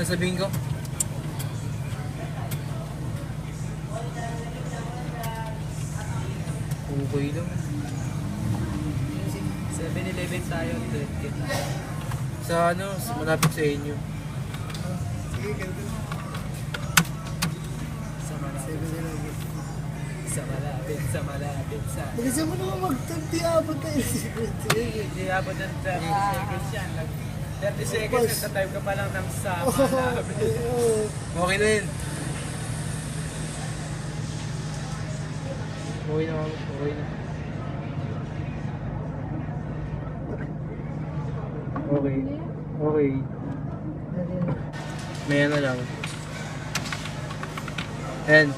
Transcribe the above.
na sabihin ko? Okay lang. 7-Eleven tayo, 20 na. Sa ano, malapit sa inyo. Sige, ganito. Sa malapit. 7-Eleven. Sa malapit, sa malapit, sa... Bilisan mo naman mag-30 abot tayo. Hindi abot ng 30 seconds yan. 30 seconds, nagta-type ka pa lang ng sa malapit. Okay na yun. Okay na, okay na. Okay. Okay. May ano lang. And